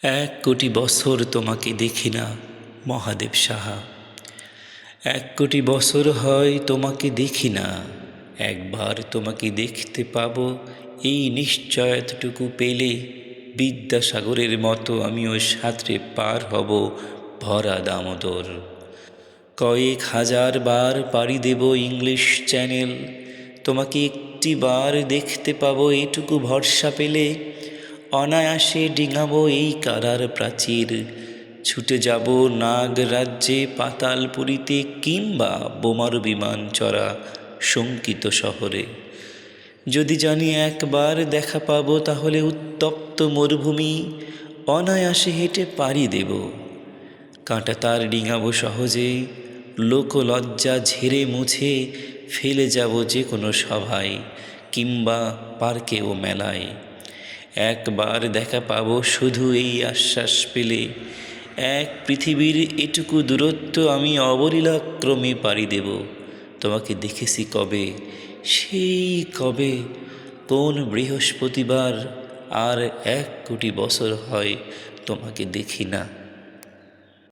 1 কোটি বছর তোমাকে দেখি না মহাদেব সাহা। 1 কোটি বছর হয় তোমাকে দেখি না, একবার তোমাকে দেখতে পাবো এই নিশ্চয়তটুকু পেলে বিদ্যাসাগরের মতো আমিও সাঁতরে পার হব ভরা দামোদর। কয়েক হাজার বার পাড়ি দেব ইংলিশ চ্যানেল, তোমাকে একটি বার দেখতে পাবো এটুকু ভরসা পেলে। অনায়াসে ডিঙাবো এই কারার প্রাচীর, ছুটে যাব নাগ রাজ্যে পাতালপুরীতে কিংবা বোমার বিমান চড়া শঙ্কিত শহরে। যদি জানি একবার দেখা পাবো তাহলে উত্তপ্ত মরুভূমি অনায়াসে হেঁটে পাড়ি দেব। কাঁটা তার ডিঙাবো সহজে, লোকলজ্জা ঝেড়ে মুছে ফেলে যাব যে কোনো সভায় কিংবা পার্কে ও মেলায়। একবার দেখা পাবো শুধু এই আশ্বাস পেলে, এক পৃথিবীর এটুকু দূরত্ব আমি অবলীলাক্রমে পাড়ি দেব। তোমাকে দেখেছি কবে, সেই কবে, কোন বৃহস্পতিবার, আর 1 কোটি বছর হয় তোমাকে দেখি না।